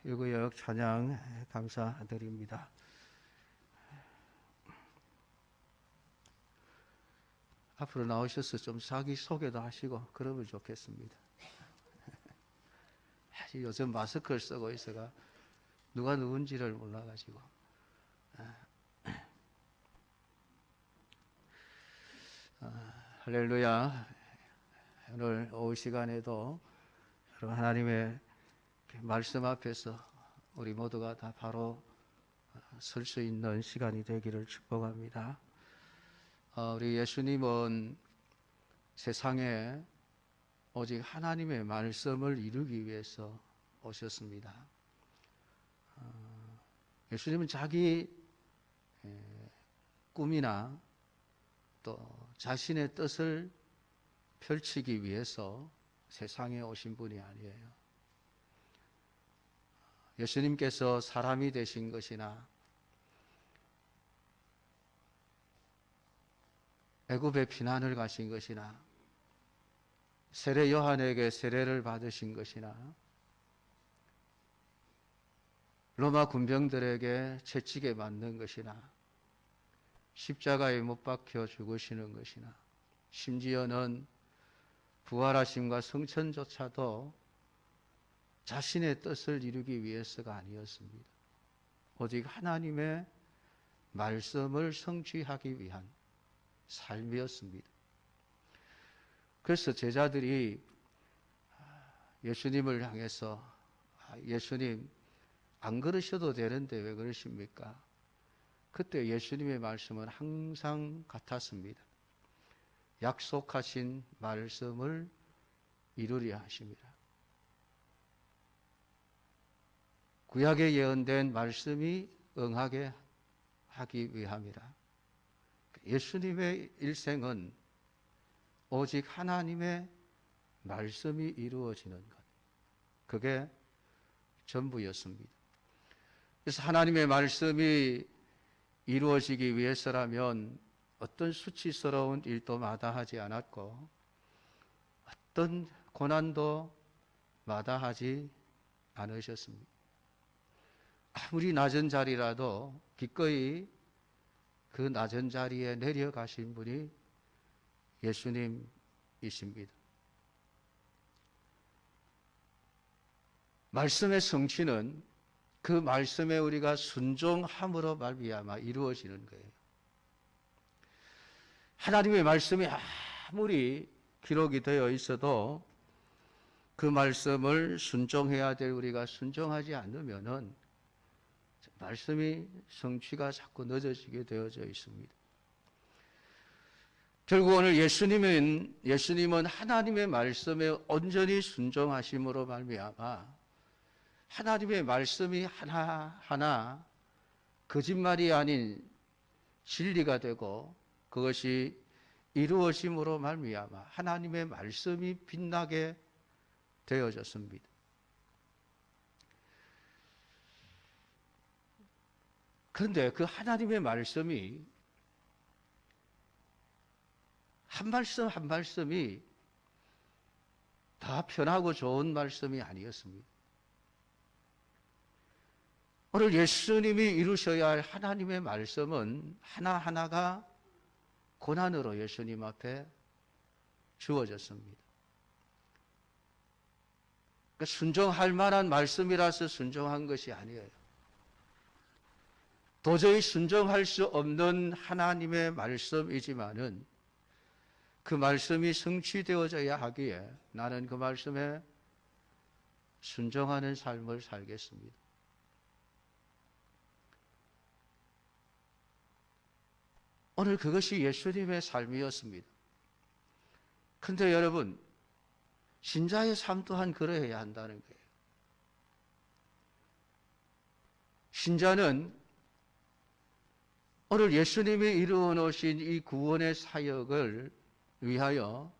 일구역 찬양 감사드립니다. 앞으로 나오셔서 좀 자기 소개도 하시고 그러면 좋겠습니다. 요즘 마스크를 쓰고 있어가 누가 누군지를 몰라가지고. 할렐루야. 오늘 오후 시간에도 하나님의 말씀 앞에서 우리 모두가 다 바로 설 수 있는 시간이 되기를 축복합니다. 우리 예수님은 세상에 오직 하나님의 말씀을 이루기 위해서 오셨습니다. 예수님은 자기 꿈이나 또 자신의 뜻을 펼치기 위해서 세상에 오신 분이 아니에요. 예수님께서 사람이 되신 것이나 애굽의 피난을 가신 것이나 세례 요한에게 세례를 받으신 것이나 로마 군병들에게 채찍에 맞는 것이나 십자가에 못 박혀 죽으시는 것이나 심지어는 부활하심과 성천조차도 자신의 뜻을 이루기 위해서가 아니었습니다. 오직 하나님의 말씀을 성취하기 위한 삶이었습니다. 그래서 제자들이 예수님을 향해서 예수님 안 그러셔도 되는데 왜 그러십니까? 그때 예수님의 말씀은 항상 같았습니다. 약속하신 말씀을 이루려 하십니다. 구약에 예언된 말씀이 응하게 하기 위함이라. 예수님의 일생은 오직 하나님의 말씀이 이루어지는 것. 그게 전부였습니다. 그래서 하나님의 말씀이 이루어지기 위해서라면 어떤 수치스러운 일도 마다하지 않았고 어떤 고난도 마다하지 않으셨습니다. 아무리 낮은 자리라도 기꺼이 그 낮은 자리에 내려가신 분이 예수님이십니다. 말씀의 성취는 그 말씀에 우리가 순종함으로 말미암아 이루어지는 거예요. 하나님의 말씀이 아무리 기록이 되어 있어도 그 말씀을 순종해야 될 우리가 순종하지 않으면은 말씀이 성취가 자꾸 늦어지게 되어져 있습니다. 결국 오늘 예수님은 하나님의 말씀에 온전히 순종하심으로 말미암아 하나님의 말씀이 하나하나 거짓말이 아닌 진리가 되고 그것이 이루어짐으로 말미암아 하나님의 말씀이 빛나게 되어졌습니다. 그런데 그 하나님의 말씀이 한 말씀 한 말씀이 다 편하고 좋은 말씀이 아니었습니다. 오늘 예수님이 이루셔야 할 하나님의 말씀은 하나하나가 고난으로 예수님 앞에 주어졌습니다. 그러니까 순종할 만한 말씀이라서 순종한 것이 아니에요. 도저히 순종할 수 없는 하나님의 말씀이지만은 그 말씀이 성취되어져야 하기에 나는 그 말씀에 순종하는 삶을 살겠습니다. 오늘 그것이 예수님의 삶이었습니다. 그런데 여러분, 신자의 삶 또한 그러해야 한다는 거예요. 신자는 오늘 예수님이 이루어 놓으신 이 구원의 사역을 위하여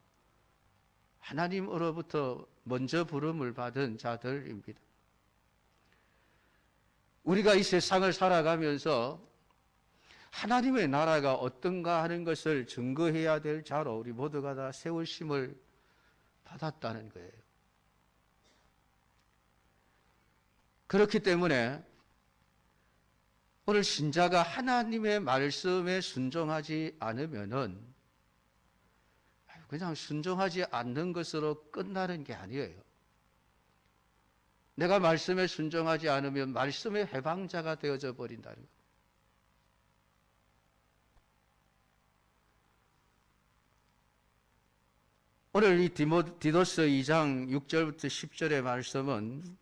하나님으로부터 먼저 부름을 받은 자들입니다. 우리가 이 세상을 살아가면서 하나님의 나라가 어떤가 하는 것을 증거해야 될 자로 우리 모두가 다 세우심을 받았다는 거예요. 그렇기 때문에 오늘 신자가 하나님의 말씀에 순종하지 않으면은 그냥 순종하지 않는 것으로 끝나는 게 아니에요. 내가 말씀에 순종하지 않으면 말씀의 해방자가 되어져 버린다는 거예요. 오늘 이 디도스 2장 6절부터 10절의 말씀은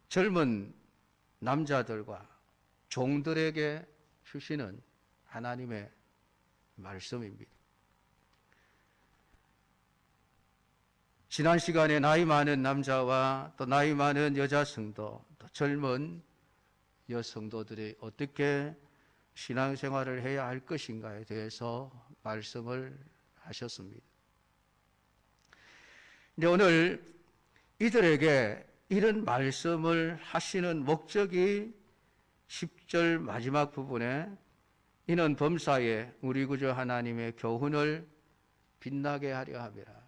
젊은 남자들과 종들에게 주시는 하나님의 말씀입니다. 지난 시간에 나이 많은 남자와 또 나이 많은 여자 성도, 또 젊은 여성도들이 어떻게 신앙생활을 해야 할 것인가에 대해서 말씀을 하셨습니다. 근데 오늘 이들에게 이런 말씀을 하시는 목적이 10절 마지막 부분에 이는 범사에 우리 구주 하나님의 교훈을 빛나게 하려 함이라.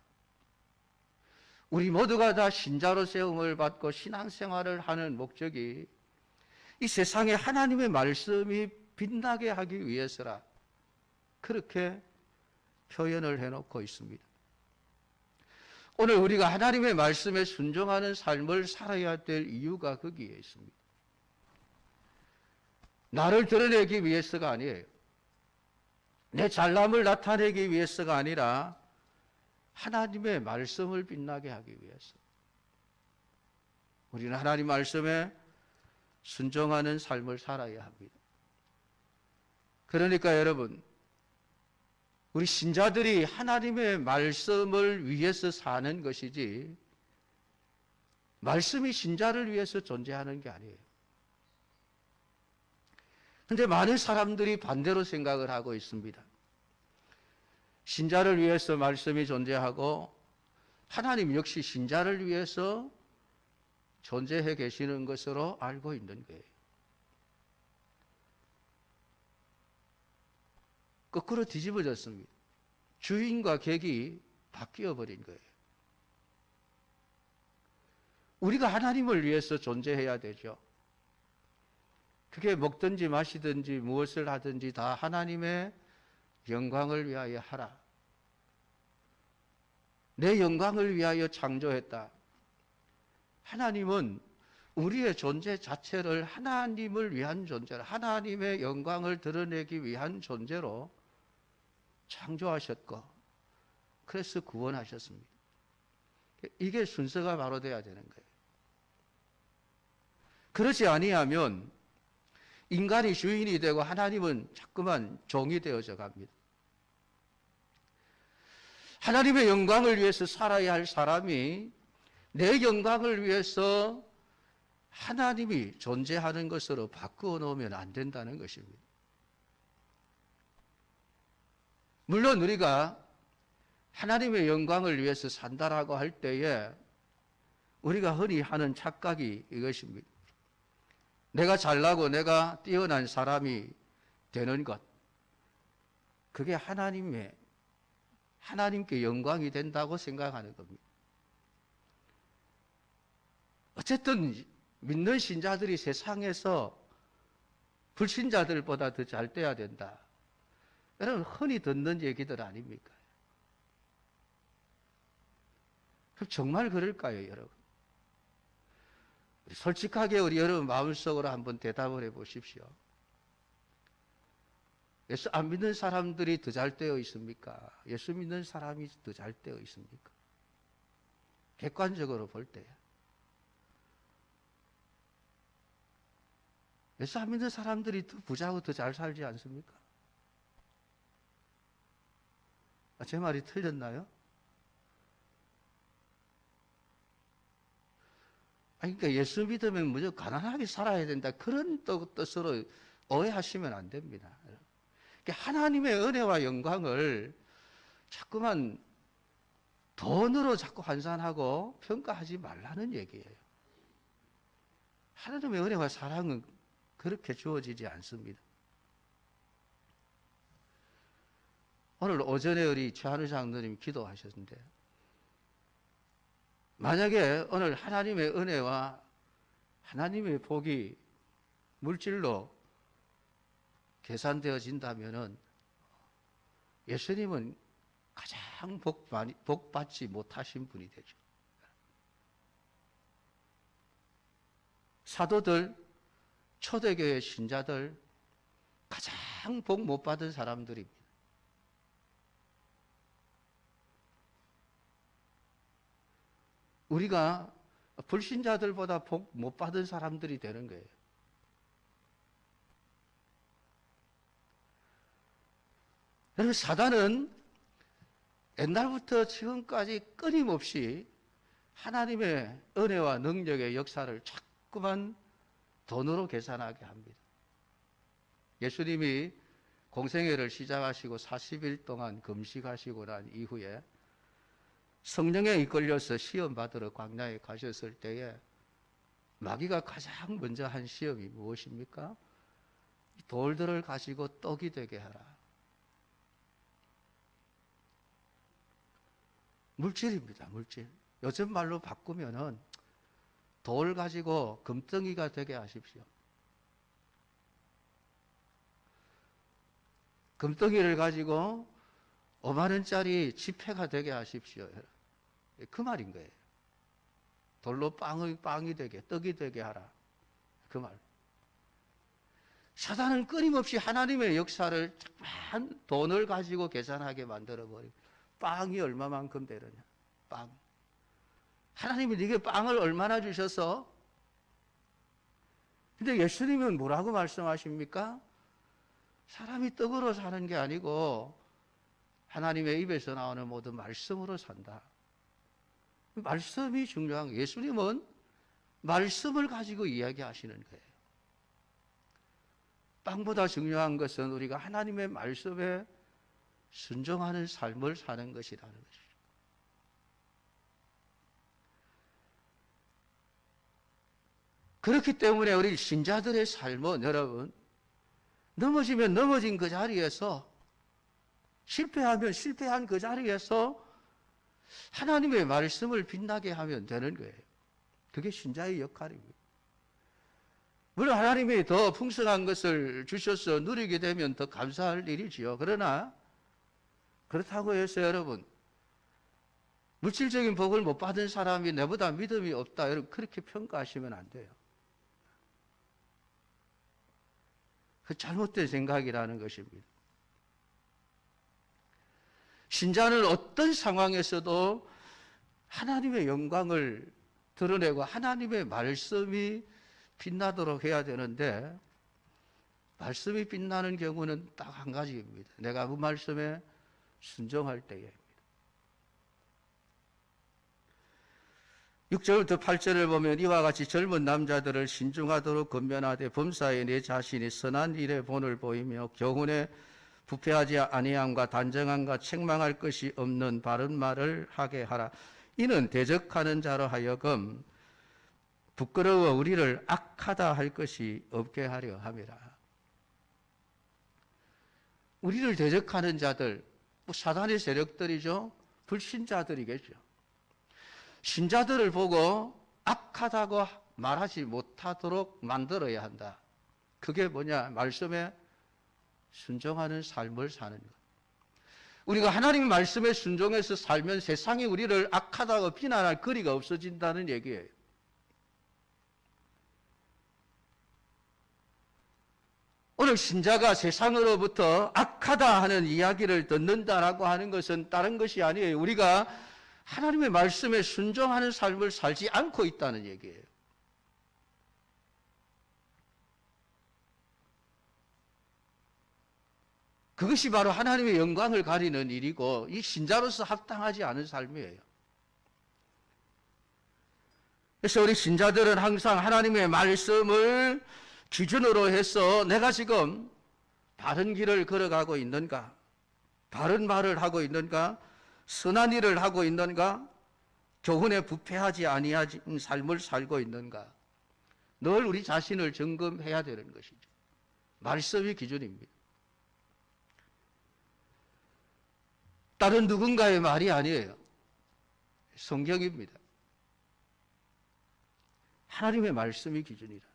우리 모두가 다 신자로 세움을 받고 신앙생활을 하는 목적이 이 세상에 하나님의 말씀이 빛나게 하기 위해서라. 그렇게 표현을 해놓고 있습니다. 오늘 우리가 하나님의 말씀에 순종하는 삶을 살아야 될 이유가 거기에 있습니다. 나를 드러내기 위해서가 아니에요. 내 잘남을 나타내기 위해서가 아니라 하나님의 말씀을 빛나게 하기 위해서. 우리는 하나님 말씀에 순종하는 삶을 살아야 합니다. 그러니까 여러분, 우리 신자들이 하나님의 말씀을 위해서 사는 것이지 말씀이 신자를 위해서 존재하는 게 아니에요. 그런데 많은 사람들이 반대로 생각을 하고 있습니다. 신자를 위해서 말씀이 존재하고 하나님 역시 신자를 위해서 존재해 계시는 것으로 알고 있는 거예요. 거꾸로 뒤집어졌습니다. 주인과 객이 바뀌어 버린 거예요. 우리가 하나님을 위해서 존재해야 되죠. 그게 먹든지 마시든지 무엇을 하든지 다 하나님의 영광을 위하여 하라. 내 영광을 위하여 창조했다. 하나님은 우리의 존재 자체를 하나님을 위한 존재로, 하나님의 영광을 드러내기 위한 존재로 창조하셨고, 그래서 구원하셨습니다. 이게 순서가 바로 돼야 되는 거예요. 그렇지 아니하면 인간이 주인이 되고 하나님은 자꾸만 종이 되어져 갑니다. 하나님의 영광을 위해서 살아야 할 사람이 내 영광을 위해서 하나님이 존재하는 것으로 바꾸어 놓으면 안 된다는 것입니다. 물론 우리가 하나님의 영광을 위해서 산다라고 할 때에 우리가 흔히 하는 착각이 이것입니다. 내가 잘나고 내가 뛰어난 사람이 되는 것, 그게 하나님께 영광이 된다고 생각하는 겁니다. 어쨌든 믿는 신자들이 세상에서 불신자들보다 더 잘 돼야 된다. 여러분 흔히 듣는 얘기들 아닙니까? 그럼 정말 그럴까요, 여러분? 솔직하게 우리 여러분 마음속으로 한번 대답을 해보십시오. 예수 안 믿는 사람들이 더 잘 되어 있습니까? 예수 믿는 사람이 더 잘 되어 있습니까? 객관적으로 볼 때. 예수 안 믿는 사람들이 더 부자고 더 잘 살지 않습니까? 제 말이 틀렸나요? 그러니까 예수 믿으면 무조건 가난하게 살아야 된다. 그런 뜻으로 오해하시면 안 됩니다. 그러니까 하나님의 은혜와 영광을 자꾸만 돈으로 자꾸 환산하고 평가하지 말라는 얘기예요. 하나님의 은혜와 사랑은 그렇게 주어지지 않습니다. 오늘 오전에 우리 최한우 장로님 기도하셨는데, 만약에 오늘 하나님의 은혜와 하나님의 복이 물질로 계산되어진다면은 예수님은 가장 복받지 못하신 분이 되죠. 사도들, 초대교회 신자들 가장 복 못 받은 사람들입니다. 우리가 불신자들보다 복 못 받은 사람들이 되는 거예요. 여러분, 사단은 옛날부터 지금까지 끊임없이 하나님의 은혜와 능력의 역사를 자꾸만 돈으로 계산하게 합니다. 예수님이 공생애를 시작하시고 40일 동안 금식하시고 난 이후에 성령에 이끌려서 시험 받으러 광야에 가셨을 때에 마귀가 가장 먼저 한 시험이 무엇입니까? 돌들을 가지고 떡이 되게 하라. 물질입니다, 물질. 요즘 말로 바꾸면은 돌 가지고 금덩이가 되게 하십시오. 금덩이를 가지고 5만 원짜리 지폐가 되게 하십시오. 그 말인 거예요. 돌로 빵이 되게, 떡이 되게 하라. 그 말. 사단은 끊임없이 하나님의 역사를 한 돈을 가지고 계산하게 만들어버리고, 빵이 얼마만큼 되느냐. 빵. 하나님이 네게 빵을 얼마나 주셔서? 근데 예수님은 뭐라고 말씀하십니까? 사람이 떡으로 사는 게 아니고 하나님의 입에서 나오는 모든 말씀으로 산다. 말씀이 중요한 거예요. 예수님은 말씀을 가지고 이야기하시는 거예요. 빵보다 중요한 것은 우리가 하나님의 말씀에 순종하는 삶을 사는 것이라는 것이죠. 그렇기 때문에 우리 신자들의 삶은 여러분, 넘어지면 넘어진 그 자리에서, 실패하면 실패한 그 자리에서 하나님의 말씀을 빛나게 하면 되는 거예요. 그게 신자의 역할입니다. 물론 하나님이 더 풍성한 것을 주셔서 누리게 되면 더 감사할 일이지요. 그러나 그렇다고 해서 여러분, 물질적인 복을 못 받은 사람이 내보다 믿음이 없다, 여러분 그렇게 평가하시면 안 돼요. 그 잘못된 생각이라는 것입니다. 신자는 어떤 상황에서도 하나님의 영광을 드러내고 하나님의 말씀이 빛나도록 해야 되는데, 말씀이 빛나는 경우는 딱 한 가지입니다. 내가 그 말씀에 순종할 때에. 6절부터 8절을 보면 이와 같이 젊은 남자들을 신중하도록 권면하되 범사에 내 자신이 선한 일에 본을 보이며 교훈에 부패하지 아니함과 단정함과 책망할 것이 없는 바른 말을 하게 하라. 이는 대적하는 자로 하여금 부끄러워 우리를 악하다 할 것이 없게 하려 함이라. 우리를 대적하는 자들, 사단의 세력들이죠. 불신자들이겠죠. 신자들을 보고 악하다고 말하지 못하도록 만들어야 한다. 그게 뭐냐? 말씀에 순종하는 삶을 사는 것. 우리가 하나님 말씀에 순종해서 살면 세상이 우리를 악하다고 비난할 거리가 없어진다는 얘기예요. 오늘 신자가 세상으로부터 악하다 하는 이야기를 듣는다라고 하는 것은 다른 것이 아니에요. 우리가 하나님의 말씀에 순종하는 삶을 살지 않고 있다는 얘기예요. 그것이 바로 하나님의 영광을 가리는 일이고 이 신자로서 합당하지 않은 삶이에요. 그래서 우리 신자들은 항상 하나님의 말씀을 기준으로 해서 내가 지금 바른 길을 걸어가고 있는가? 바른 말을 하고 있는가? 선한 일을 하고 있는가? 교훈에 부패하지 아니한 삶을 살고 있는가? 늘 우리 자신을 점검해야 되는 것이죠. 말씀이 기준입니다. 다른 누군가의 말이 아니에요. 성경입니다. 하나님의 말씀이 기준이라.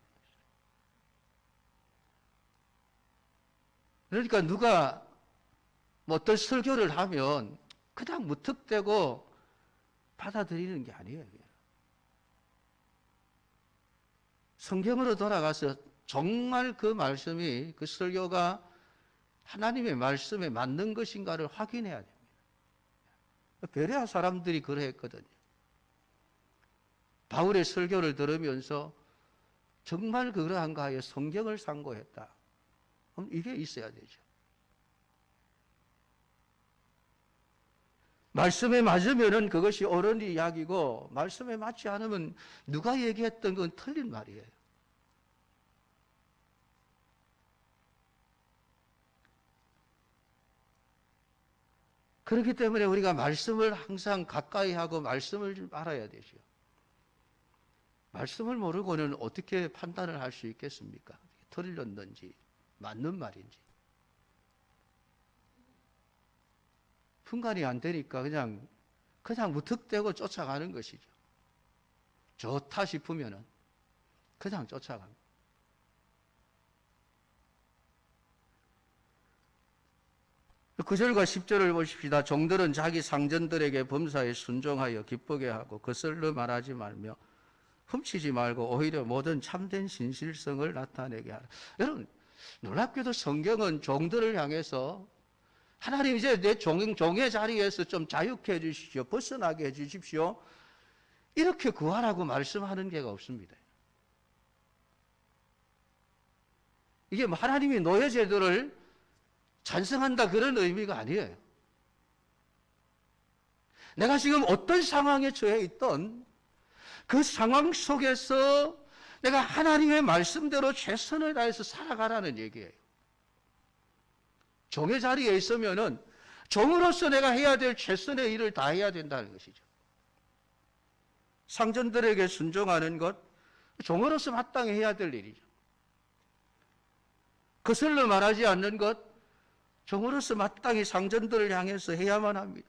그러니까 누가 뭐 어떤 설교를 하면 그냥 무턱대고 받아들이는 게 아니에요. 성경으로 돌아가서 정말 그 말씀이, 그 설교가 하나님의 말씀에 맞는 것인가를 확인해야 됩니다. 베레아 사람들이 그러했거든요. 바울의 설교를 들으면서 정말 그러한가 하여 성경을 상고했다. 그럼 이게 있어야 되죠. 말씀에 맞으면은 그것이 옳은 이야기고, 말씀에 맞지 않으면 누가 얘기했던 건 틀린 말이에요. 그렇기 때문에 우리가 말씀을 항상 가까이 하고 말씀을 좀 알아야 되죠. 말씀을 모르고는 어떻게 판단을 할 수 있겠습니까? 틀렸는지, 맞는 말인지. 분간이 안 되니까 그냥 무턱대고 쫓아가는 것이죠. 좋다 싶으면은 그냥 쫓아갑니다. 그 9절과 10절을 보십시다. 종들은 자기 상전들에게 범사에 순종하여 기쁘게 하고 거슬러 말하지 말며 훔치지 말고 오히려 모든 참된 신실성을 나타내게 하라. 여러분, 놀랍게도 성경은 종들을 향해서 하나님 이제 내 종의 자리에서 좀 자유케 해주십시오. 벗어나게 해주십시오. 이렇게 구하라고 말씀하는 게가 없습니다. 이게 뭐 하나님이 노예 제도를 찬성한다 그런 의미가 아니에요. 내가 지금 어떤 상황에 처해 있던 그 상황 속에서 내가 하나님의 말씀대로 최선을 다해서 살아가라는 얘기예요. 종의 자리에 있으면은 종으로서 내가 해야 될 최선의 일을 다 해야 된다는 것이죠. 상전들에게 순종하는 것, 종으로서 마땅히 해야 될 일이죠. 거슬러 말하지 않는 것, 종으로서 마땅히 상전들을 향해서 해야만 합니다.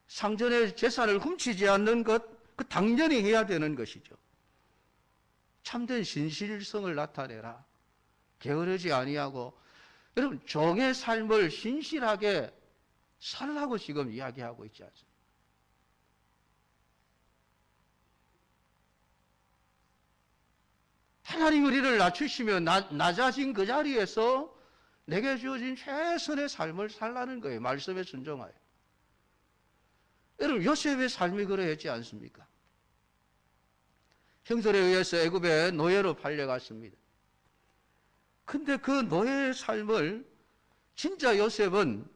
상전의 재산을 훔치지 않는 것, 그 당연히 해야 되는 것이죠. 참된 신실성을 나타내라. 게으르지 아니하고, 여러분, 종의 삶을 신실하게 살라고 지금 이야기하고 있지 않습니까? 하나님 우리를 낮추시며 낮아진 그 자리에서 내게 주어진 최선의 삶을 살라는 거예요. 말씀에 순종하여. 여러분, 요셉의 삶이 그러했지 않습니까? 형들에 의해서 애굽에 노예로 팔려갔습니다. 근데 그 노예의 삶을 진짜 요셉은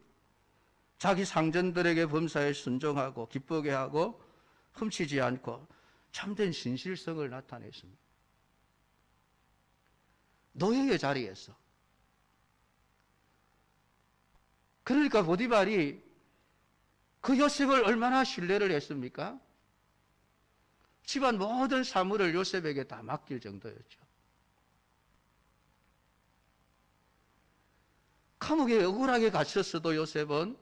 자기 상전들에게 범사에 순종하고 기쁘게 하고 훔치지 않고 참된 신실성을 나타냈습니다. 노예의 자리에서. 그러니까 보디발이 그 요셉을 얼마나 신뢰를 했습니까? 집안 모든 사물을 요셉에게 다 맡길 정도였죠. 감옥에 억울하게 갇혔어도 요셉은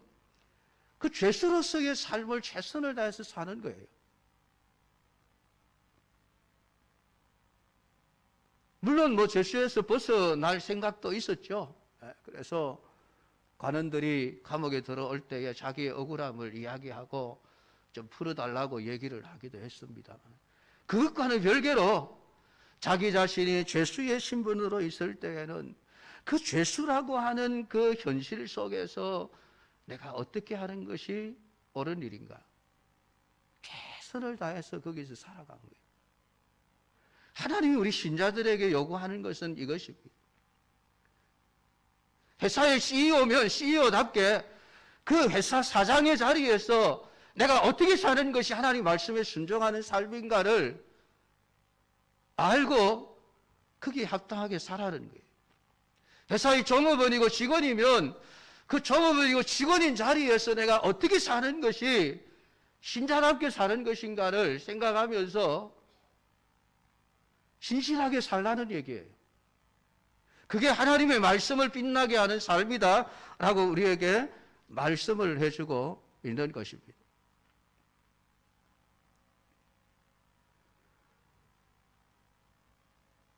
그 죄수로서의 삶을 최선을 다해서 사는 거예요. 물론 뭐 죄수에서 벗어날 생각도 있었죠. 그래서 관원들이 감옥에 들어올 때에 자기의 억울함을 이야기하고 좀 풀어달라고 얘기를 하기도 했습니다. 그것과는 별개로 자기 자신이 죄수의 신분으로 있을 때에는 그 죄수라고 하는 그 현실 속에서 내가 어떻게 하는 것이 옳은 일인가? 최선을 다해서 거기서 살아간 거예요. 하나님이 우리 신자들에게 요구하는 것은 이것입니다. 회사의 CEO면 CEO답게 그 회사 사장의 자리에서 내가 어떻게 사는 것이 하나님 말씀에 순종하는 삶인가를 알고 거기에 합당하게 살아가는 거예요. 회사의 종업원이고 직원이면 그 종업원이고 직원인 자리에서 내가 어떻게 사는 것이 신자답게 사는 것인가를 생각하면서 신실하게 살라는 얘기예요. 그게 하나님의 말씀을 빛나게 하는 삶이다 라고 우리에게 말씀을 해주고 있는 것입니다.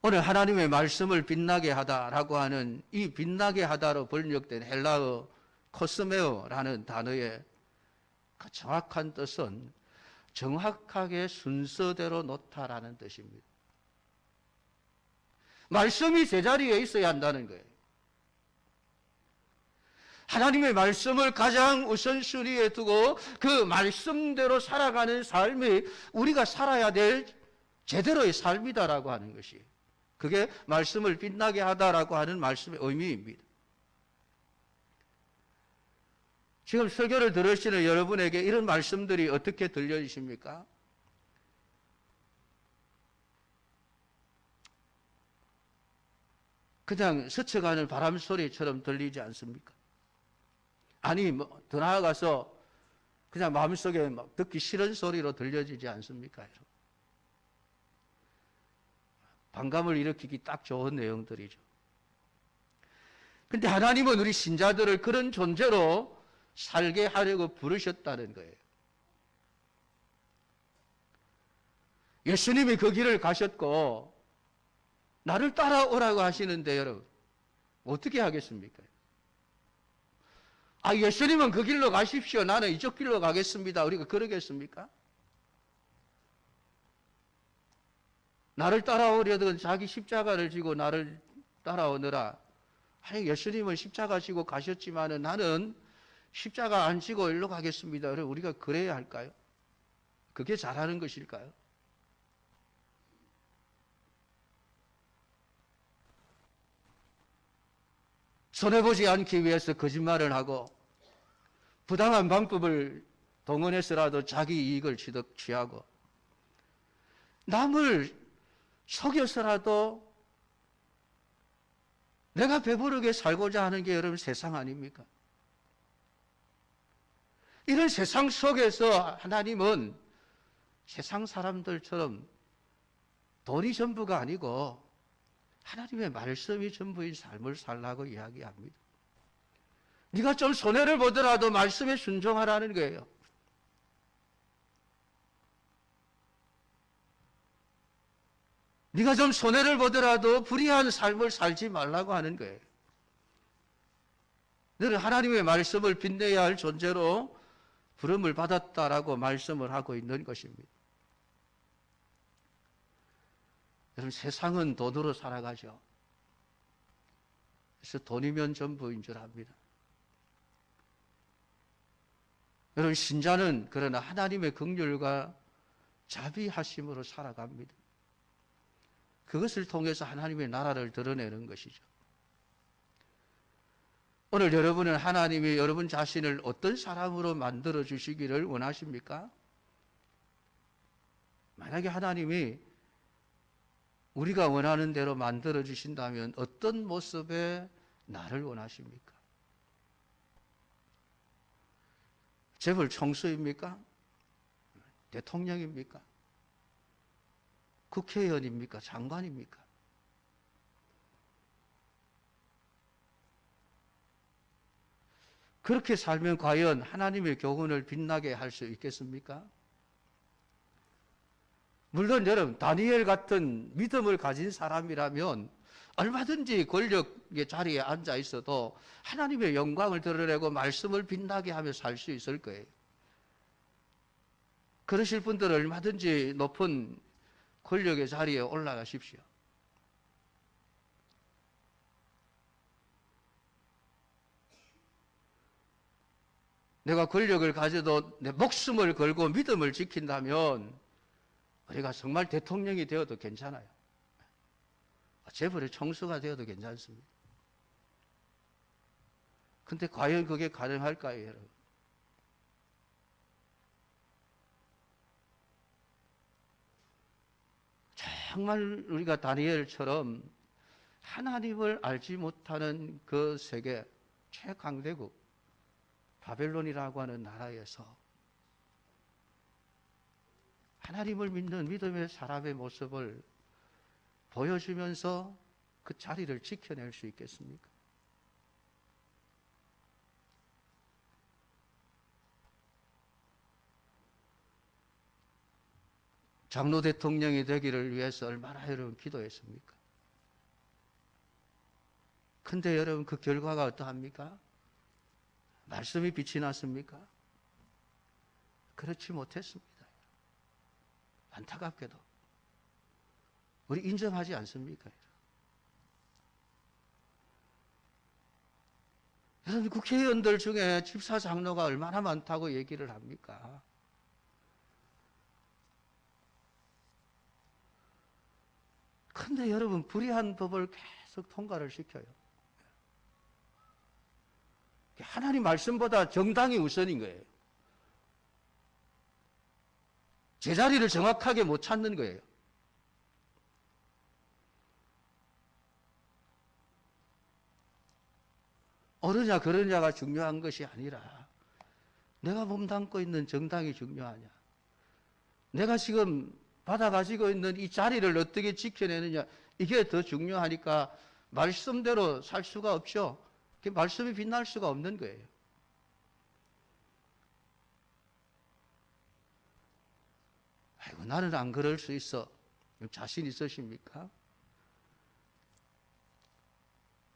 오늘 하나님의 말씀을 빛나게 하다라고 하는 이 빛나게 하다로 번역된 헬라어 코스메오라는 단어의 그 정확한 뜻은 정확하게 순서대로 놓다라는 뜻입니다. 말씀이 제자리에 있어야 한다는 거예요. 하나님의 말씀을 가장 우선순위에 두고 그 말씀대로 살아가는 삶이 우리가 살아야 될 제대로의 삶이다라고 하는 것이, 그게 말씀을 빛나게 하다라고 하는 말씀의 의미입니다. 지금 설교를 들으시는 여러분에게 이런 말씀들이 어떻게 들려지십니까? 그냥 스쳐가는 바람 소리처럼 들리지 않습니까? 아니, 더 나아가서 그냥 마음속에 막 듣기 싫은 소리로 들려지지 않습니까? 반감을 일으키기 딱 좋은 내용들이죠. 근데 하나님은 우리 신자들을 그런 존재로 살게 하려고 부르셨다는 거예요. 예수님이 그 길을 가셨고 나를 따라오라고 하시는데 여러분 어떻게 하겠습니까? 아, 예수님은 그 길로 가십시오. 나는 이쪽 길로 가겠습니다. 우리가 그러겠습니까? 나를 따라오려던 자기 십자가를 지고 나를 따라오느라. 아니, 예수님은 십자가 지고 가셨지만은 나는 십자가 안 지고 일로 가겠습니다. 우리가 그래야 할까요? 그게 잘하는 것일까요? 손해보지 않기 위해서 거짓말을 하고 부당한 방법을 동원해서라도 자기 이익을 취하고 남을 속여서라도 내가 배부르게 살고자 하는 게 여러분 세상 아닙니까? 이런 세상 속에서 하나님은 세상 사람들처럼 돈이 전부가 아니고 하나님의 말씀이 전부인 삶을 살라고 이야기합니다. 네가 좀 손해를 보더라도 말씀에 순종하라는 거예요. 네가 좀 손해를 보더라도 불의한 삶을 살지 말라고 하는 거예요. 너는 하나님의 말씀을 빛내야 할 존재로 부름을 받았다라고 말씀을 하고 있는 것입니다. 여러분, 세상은 돈으로 살아가죠. 그래서 돈이면 전부인 줄 압니다. 여러분, 신자는 그러나 하나님의 긍휼과 자비하심으로 살아갑니다. 그것을 통해서 하나님의 나라를 드러내는 것이죠. 오늘 여러분은 하나님이 여러분 자신을 어떤 사람으로 만들어 주시기를 원하십니까? 만약에 하나님이 우리가 원하는 대로 만들어 주신다면 어떤 모습의 나를 원하십니까? 재벌 총수입니까? 대통령입니까? 국회의원입니까? 장관입니까? 그렇게 살면 과연 하나님의 교훈을 빛나게 할 수 있겠습니까? 물론 여러분, 다니엘 같은 믿음을 가진 사람이라면 얼마든지 권력의 자리에 앉아 있어도 하나님의 영광을 드러내고 말씀을 빛나게 하며 살 수 있을 거예요. 그러실 분들은 얼마든지 높은 권력의 자리에 올라가십시오. 내가 권력을 가져도 내 목숨을 걸고 믿음을 지킨다면 우리가 정말 대통령이 되어도 괜찮아요. 재벌의 총수가 되어도 괜찮습니다. 근데 과연 그게 가능할까요, 여러분? 정말 우리가 다니엘처럼 하나님을 알지 못하는 그 세계 최강대국 바벨론이라고 하는 나라에서 하나님을 믿는 믿음의 사람의 모습을 보여주면서 그 자리를 지켜낼 수 있겠습니까? 장로 대통령이 되기를 위해서 얼마나 여러분 기도했습니까? 근데 여러분 그 결과가 어떠합니까? 말씀이 빛이 났습니까? 그렇지 못했습니다. 안타깝게도. 우리 인정하지 않습니까? 여러분 국회의원들 중에 집사 장로가 얼마나 많다고 얘기를 합니까? 근데 여러분 불의한 법을 계속 통과를 시켜요. 하나님 말씀보다 정당이 우선인 거예요. 제자리를 정확하게 못 찾는 거예요. 어느냐 그러냐가 중요한 것이 아니라 내가 몸담고 있는 정당이 중요하냐. 내가 지금 받아 가지고 있는 이 자리를 어떻게 지켜내느냐. 이게 더 중요하니까 말씀대로 살 수가 없죠. 말씀이 빛날 수가 없는 거예요. 아이고 나는 안 그럴 수 있어. 자신 있으십니까?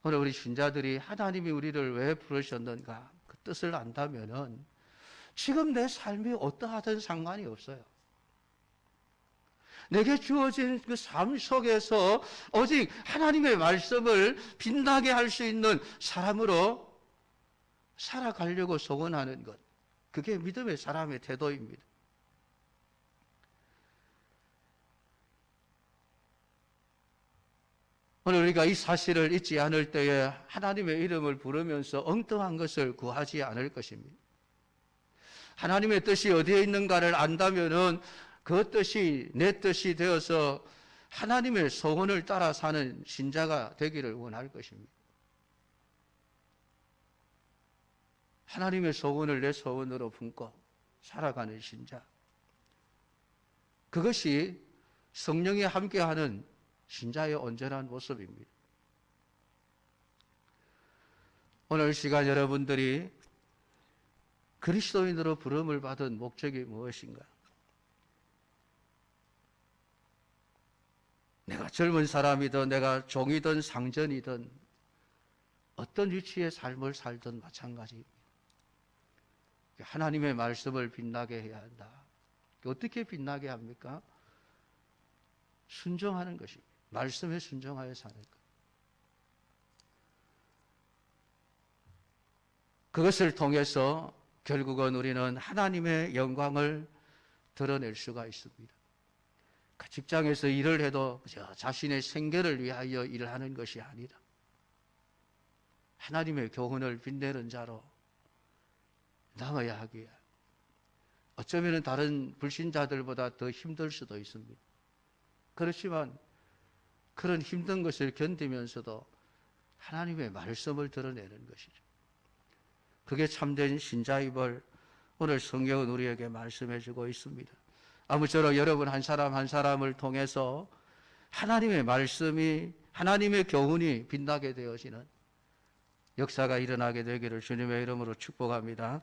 오늘 우리 신자들이 하나님이 우리를 왜 부르셨는가 그 뜻을 안다면은 지금 내 삶이 어떠하든 상관이 없어요. 내게 주어진 그 삶 속에서 오직 하나님의 말씀을 빛나게 할 수 있는 사람으로 살아가려고 소원하는 것. 그게 믿음의 사람의 태도입니다. 오늘 우리가 이 사실을 잊지 않을 때에 하나님의 이름을 부르면서 엉뚱한 것을 구하지 않을 것입니다. 하나님의 뜻이 어디에 있는가를 안다면은 그 뜻이 내 뜻이 되어서 하나님의 소원을 따라 사는 신자가 되기를 원할 것입니다. 하나님의 소원을 내 소원으로 품고 살아가는 신자. 그것이 성령이 함께하는 신자의 온전한 모습입니다. 오늘 시간 여러분들이 그리스도인으로 부름을 받은 목적이 무엇인가? 내가 젊은 사람이든 내가 종이든 상전이든 어떤 위치의 삶을 살든 마찬가지입니다. 하나님의 말씀을 빛나게 해야 한다. 어떻게 빛나게 합니까? 순종하는 것입니다. 말씀에 순종하여 사는 것. 그것을 통해서 결국은 우리는 하나님의 영광을 드러낼 수가 있습니다. 직장에서 일을 해도 자신의 생계를 위하여 일을 하는 것이 아니라 하나님의 교훈을 빛내는 자로 남아야 하기에 어쩌면 다른 불신자들보다 더 힘들 수도 있습니다. 그렇지만 그런 힘든 것을 견디면서도 하나님의 말씀을 드러내는 것이죠. 그게 참된 신자임을 오늘 성경은 우리에게 말씀해 주고 있습니다. 아무쪼록 여러분 한 사람 한 사람을 통해서 하나님의 말씀이 하나님의 교훈이 빛나게 되어지는 역사가 일어나게 되기를 주님의 이름으로 축복합니다.